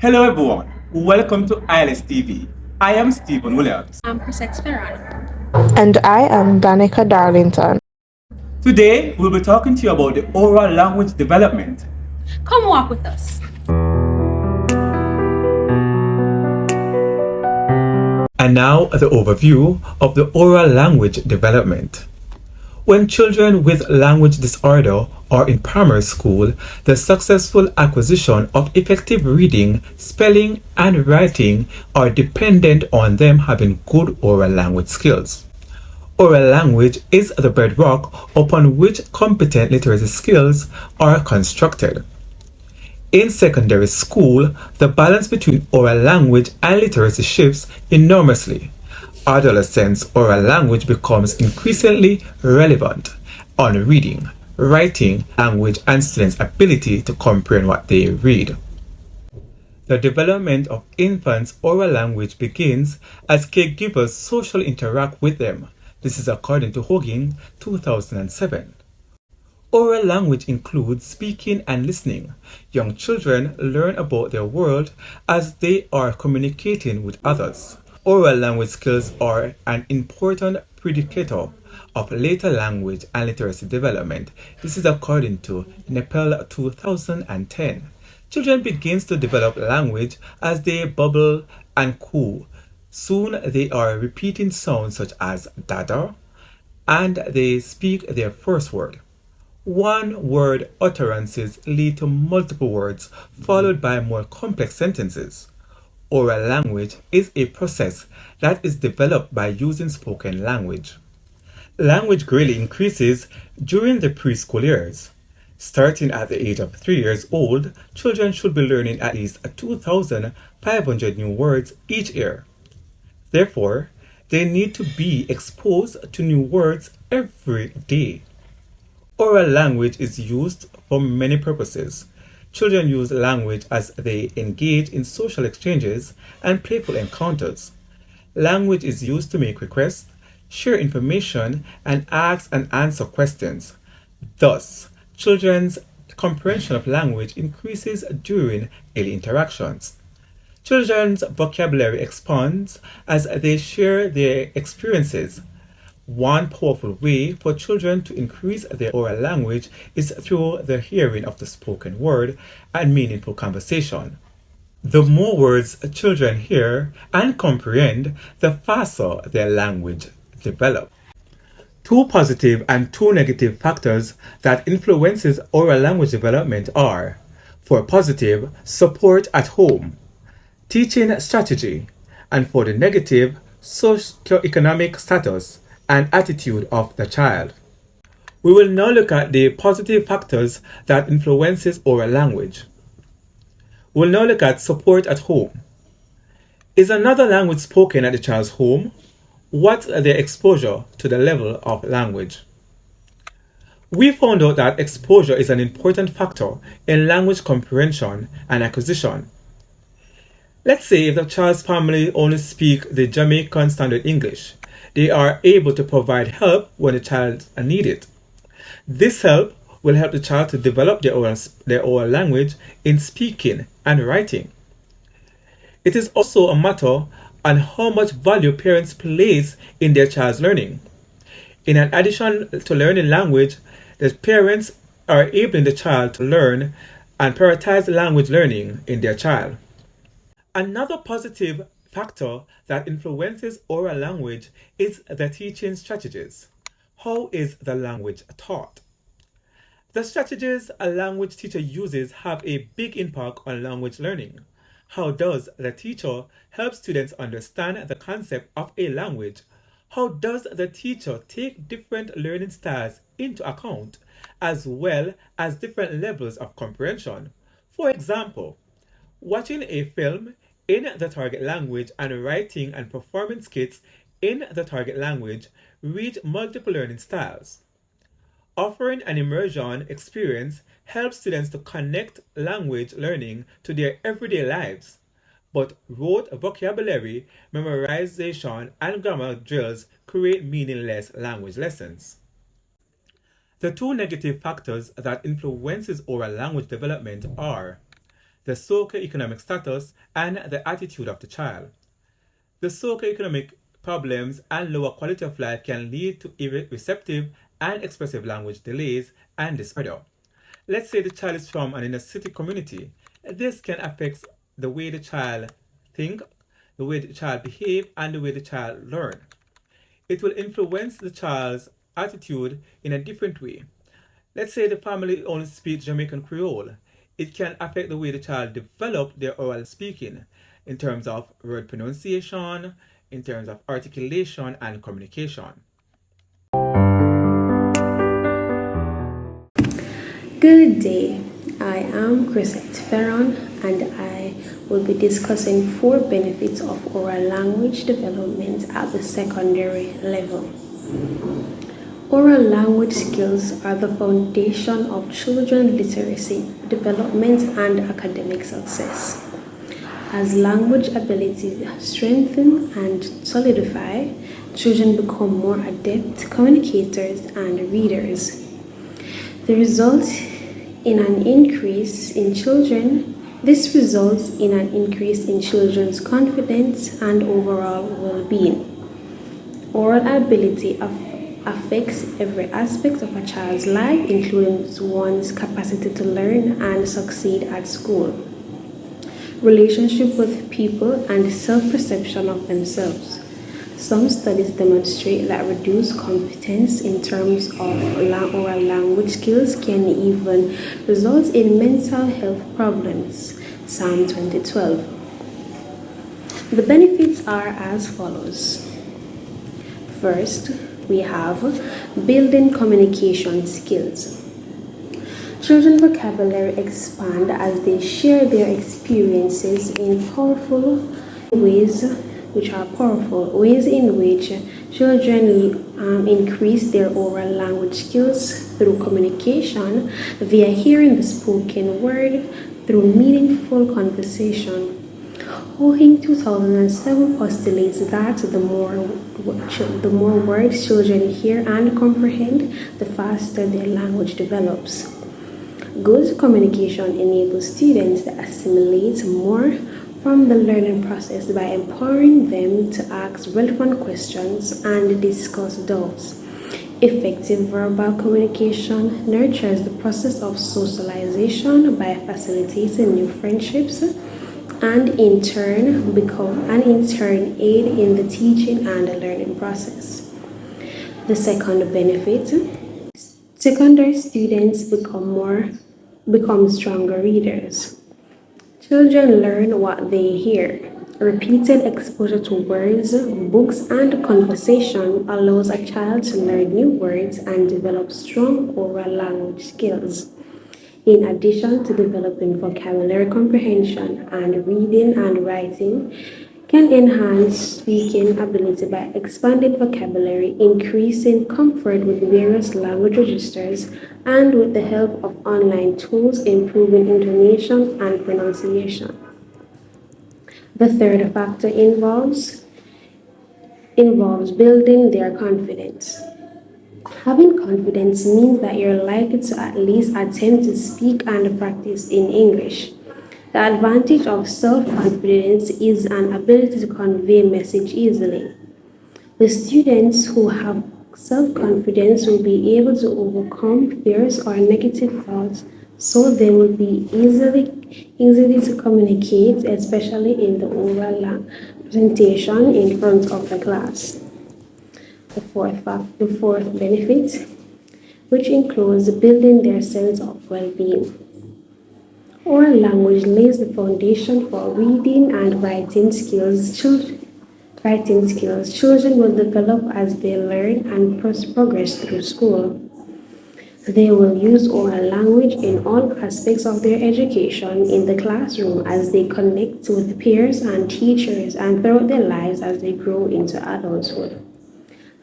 Hello everyone, welcome to ILST TV. I am Stephen Williams. I'm Chris Ferrano. And I am Danica Darlington. Today we'll be talking to you about the oral language development. Come walk with us. And now the overview of the oral language development. When children with language disorder are in primary school, the successful acquisition of effective reading, spelling, and writing are dependent on them having good oral language skills. Oral language is the bedrock upon which competent literacy skills are constructed. In secondary school, the balance between oral language and literacy shifts enormously. Adolescents' oral language becomes increasingly relevant on reading, writing, language, and students' ability to comprehend what they read. The development of infants' oral language begins as caregivers socially interact with them. This is according to Hogging, 2007. Oral language includes speaking and listening. Young children learn about their world as they are communicating with others. Oral language skills are an important predictor of later language and literacy development. This is according to Nepal 2010. Children begin to develop language as they bubble and coo. Soon they are repeating sounds such as dada, and they speak their first word. One-word utterances lead to multiple words, followed by more complex sentences. Oral language is a process that is developed by using spoken language. Language greatly increases during the preschool years. Starting at the age of 3 years old, children should be learning at least 2,500 new words each year. Therefore, they need to be exposed to new words every day. Oral language is used for many purposes. Children use language as they engage in social exchanges and playful encounters. Language is used to make requests, share information, and ask and answer questions. Thus, children's comprehension of language increases during daily interactions. Children's vocabulary expands as they share their experiences. One powerful way for children to increase their oral language is through the hearing of the spoken word and meaningful conversation. The more words children hear and comprehend, the faster their language develops. Two positive and two negative factors that influences oral language development are: for positive, support at home, teaching strategy, and for the negative, socioeconomic status and attitude of the child. We will now look at the positive factors that influences oral language. We'll now look at support at home. Is another language spoken at the child's home? What's their exposure to the level of language? We found out that exposure is an important factor in language comprehension and acquisition. Let's say if the child's family only speak the Jamaican Standard English, they are able to provide help when the child needs it. This help will help the child to develop their oral language in speaking and writing. It is also a matter on how much value parents place in their child's learning. In addition to learning language, the parents are enabling the child to learn and prioritize language learning in their child. Another positive factor that influences oral language is the teaching strategies. How is the language taught? The strategies a language teacher uses have a big impact on language learning. How does the teacher help students understand the concept of a language? How does the teacher take different learning styles into account, as well as different levels of comprehension? For example, watching a film in the target language and writing and performing skits in the target language reach multiple learning styles. Offering an immersion experience helps students to connect language learning to their everyday lives, but rote vocabulary, memorization, and grammar drills create meaningless language lessons. The two negative factors that influences oral language development are: the socioeconomic status, and the attitude of the child. The socioeconomic problems and lower quality of life can lead to receptive and expressive language delays and disorder. Let's say the child is from an inner city community. This can affect the way the child think, the way the child behave, and the way the child learn. It will influence the child's attitude in a different way. Let's say the family only speaks Jamaican Creole. It can affect the way the child develop their oral speaking in terms of word pronunciation, in terms of articulation and communication. Good day, I am Chrisette Ferron and I will be discussing 4 benefits of oral language development at the secondary level. Oral language skills are the foundation of children's literacy, development, and academic success. As language abilities strengthen and solidify, children become more adept communicators and readers. This results in an increase in children's confidence and overall well-being. Oral ability affects every aspect of a child's life, including one's capacity to learn and succeed at school, relationship with people, and self-perception of themselves. Some studies demonstrate that reduced competence in terms of oral language skills can even result in mental health problems. Psalm 2012. The benefits are as follows. First, we have building communication skills. Children's vocabulary expand as they share their experiences in ways in which children increase their oral language skills through communication via hearing the spoken word through meaningful conversation. Hohing 2007 postulates that the more words children hear and comprehend, the faster their language develops. Good communication enables students to assimilate more from the learning process by empowering them to ask relevant questions and discuss doubts. Effective verbal communication nurtures the process of socialization by facilitating new friendships and in turn aid in the teaching and learning process. The second benefit, secondary students become stronger readers. Children learn what they hear. Repeated exposure to words, books, and conversation allows a child to learn new words and develop strong oral language skills. In addition to developing vocabulary comprehension and reading and writing, can enhance speaking ability by expanding vocabulary, increasing comfort with various language registers, and with the help of online tools, improving intonation and pronunciation. The third factor involves building their confidence. Having confidence means that you're likely to at least attempt to speak and practice in English. The advantage of self-confidence is an ability to convey message easily. The students who have self-confidence will be able to overcome fears or negative thoughts, so they will be easily to communicate, especially in the oral presentation in front of the class. The fourth benefit, which includes building their sense of well-being. Oral language lays the foundation for reading and writing skills. Children will develop as they learn and progress through school. They will use oral language in all aspects of their education in the classroom as they connect with peers and teachers and throughout their lives as they grow into adulthood.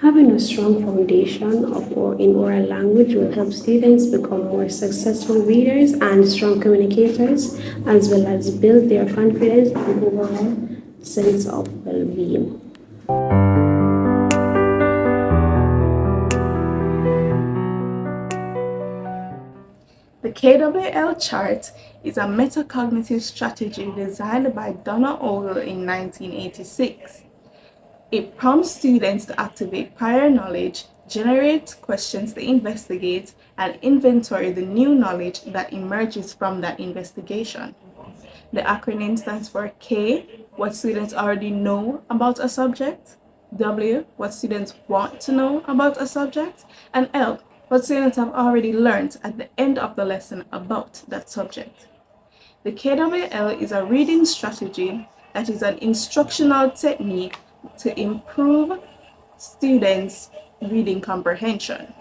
Having a strong foundation in oral language will help students become more successful readers and strong communicators, as well as build their confidence and overall sense of well-being. The KWL chart is a metacognitive strategy designed by Donna Ogle in 1986. It prompts students to activate prior knowledge, generate questions to investigate, and inventory the new knowledge that emerges from that investigation. The acronym stands for K, what students already know about a subject, W, what students want to know about a subject, and L, what students have already learned at the end of the lesson about that subject. The KWL is a reading strategy that is an instructional technique to improve students' reading comprehension.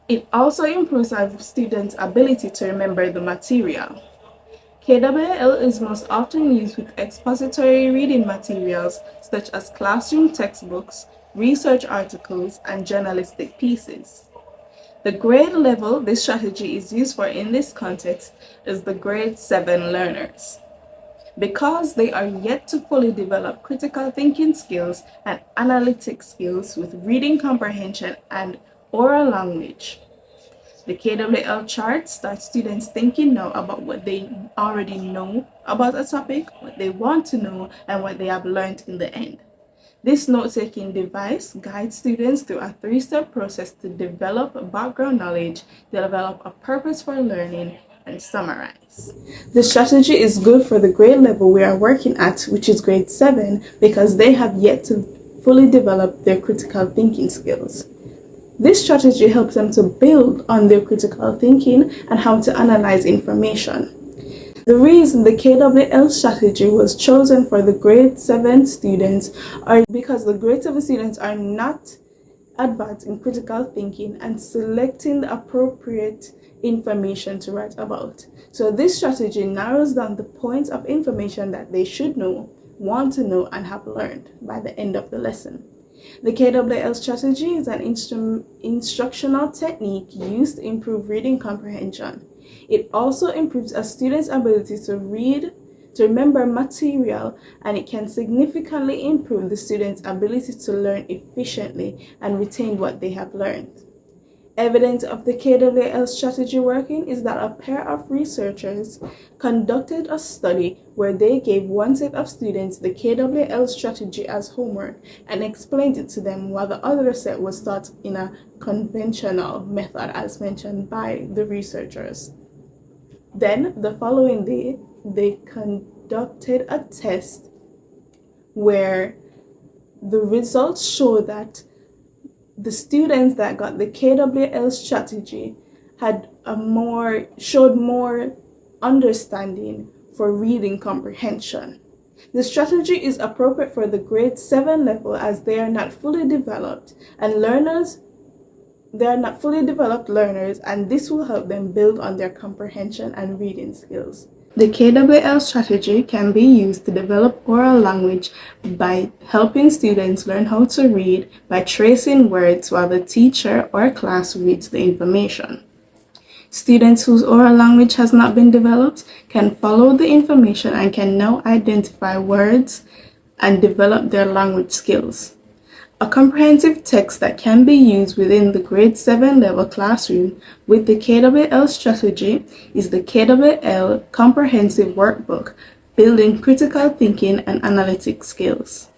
It also improves our students' ability to remember the material. KWL is most often used with expository reading materials such as classroom textbooks, research articles, and journalistic pieces. The grade level this strategy is used for in this context is the grade 7 learners. Because they are yet to fully develop critical thinking skills and analytic skills with reading comprehension and oral language. The KWL chart starts students thinking now about what they already know about a topic, what they want to know, and what they have learned in the end. This note-taking device guides students through a 3-step process to develop background knowledge, develop a purpose for learning, and summarize. The strategy is good for the grade level we are working at, which is grade 7, because they have yet to fully develop their critical thinking skills. This strategy helps them to build on their critical thinking and how to analyze information. The reason the KWL strategy was chosen for the grade 7 students are because the grade 7 students are not advanced in critical thinking and selecting the appropriate information to write about. So this strategy narrows down the points of information that they should know, want to know, and have learned by the end of the lesson. The KWL strategy is an instructional technique used to improve reading comprehension. It also improves a student's ability to read, to remember material, and it can significantly improve the student's ability to learn efficiently and retain what they have learned. Evidence of the KWL strategy working is that a pair of researchers conducted a study where they gave one set of students the KWL strategy as homework and explained it to them, while the other set was taught in a conventional method as mentioned by the researchers. Then, the following day, they conducted a test where the results show that the students that got the KWL strategy showed more understanding for reading comprehension. The strategy is appropriate for the grade 7 level as they are not fully developed learners, and this will help them build on their comprehension and reading skills. The KWL strategy can be used to develop oral language by helping students learn how to read by tracing words while the teacher or class reads the information. Students whose oral language has not been developed can follow the information and can now identify words and develop their language skills. A comprehensive text that can be used within the grade 7 level classroom with the KWL strategy is the KWL Comprehensive Workbook, Building Critical Thinking and Analytic Skills.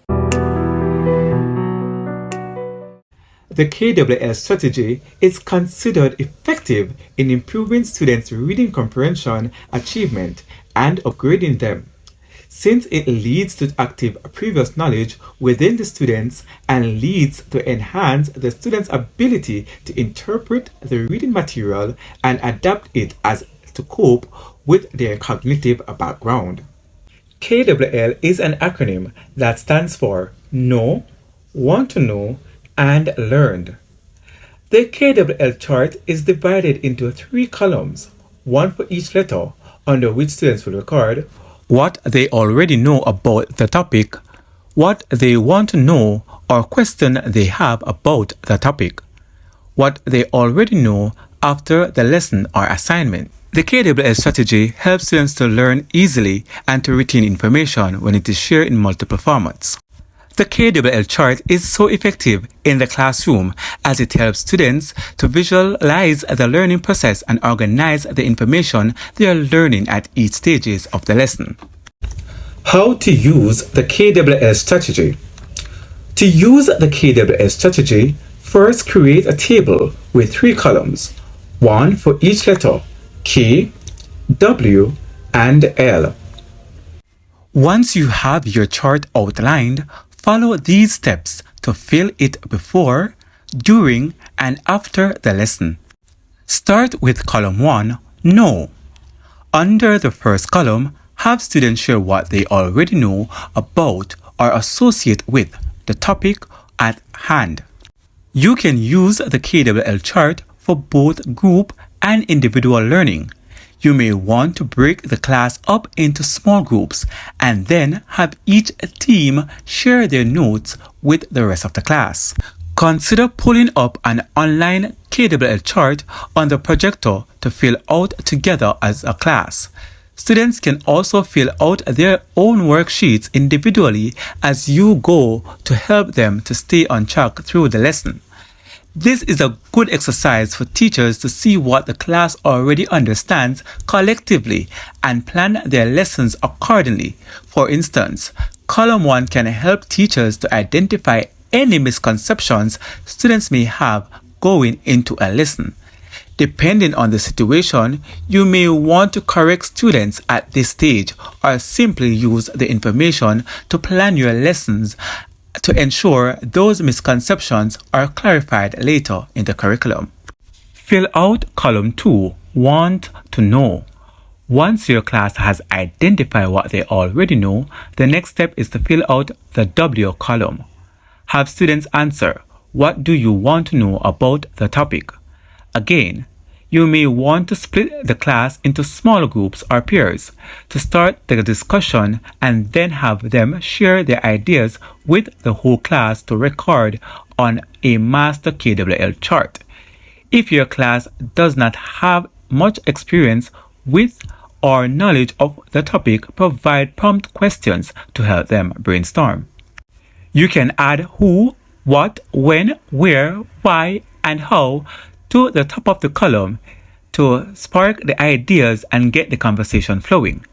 The KWL strategy is considered effective in improving students' reading comprehension achievement and upgrading them, since it leads to active previous knowledge within the students and leads to enhance the students' ability to interpret the reading material and adapt it as to cope with their cognitive background. KWL is an acronym that stands for Know, Want to Know, and Learned. The KWL chart is divided into 3 columns, one for each letter, under which students will record what they already know about the topic, what they want to know or question they have about the topic, what they already know after the lesson or assignment. The KWL strategy helps students to learn easily and to retain information when it is shared in multiple formats. The KWL chart is so effective in the classroom as it helps students to visualize the learning process and organize the information they are learning at each stages of the lesson. How to use the KWL strategy. To use the KWL strategy, first create a table with 3 columns, one for each letter K, W, and L. Once you have your chart outlined, follow these steps to fill it before, during, and after the lesson. Start with column 1, Know. Under the first column, have students share what they already know about or associate with the topic at hand. You can use the KWL chart for both group and individual learning. You may want to break the class up into small groups and then have each team share their notes with the rest of the class. Consider pulling up an online KWL chart on the projector to fill out together as a class. Students can also fill out their own worksheets individually as you go to help them to stay on track through the lesson. This is a good exercise for teachers to see what the class already understands collectively and plan their lessons accordingly. For instance, column 1 can help teachers to identify any misconceptions students may have going into a lesson. Depending on the situation, you may want to correct students at this stage or simply use the information to plan your lessons to ensure those misconceptions are clarified later in the curriculum. Fill out column 2, Want to Know. Once your class has identified what they already know, the next step is to fill out the W column. Have students answer, what do you want to know about the topic? Again, you may want to split the class into small groups or pairs to start the discussion and then have them share their ideas with the whole class to record on a master KWL chart. If your class does not have much experience with or knowledge of the topic, provide prompt questions to help them brainstorm. You can add who, what, when, where, why, and how to the top of the column to spark the ideas and get the conversation flowing.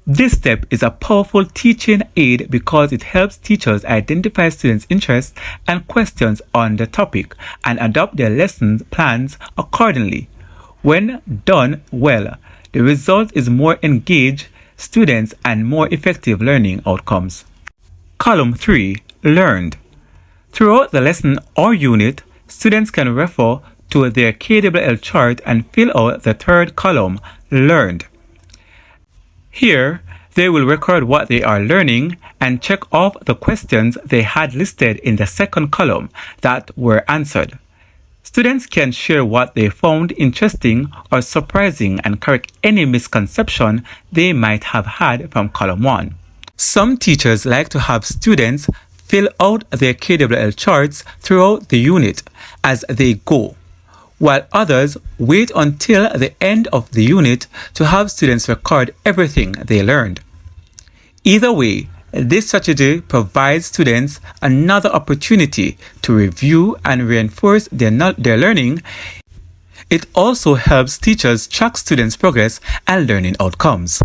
This step is a powerful teaching aid because it helps teachers identify students' interests and questions on the topic and adopt their lesson plans accordingly. When done well, the result is more engaged students and more effective learning outcomes. Column 3, Learned. Throughout the lesson or unit, students can refer to their KWL chart and fill out the third column, Learned. Here, they will record what they are learning and check off the questions they had listed in the second column that were answered. Students can share what they found interesting or surprising and correct any misconception they might have had from column 1. Some teachers like to have students fill out their KWL charts throughout the unit as they go, while others wait until the end of the unit to have students record everything they learned. Either way, this strategy provides students another opportunity to review and reinforce their learning. It also helps teachers track students' progress and learning outcomes.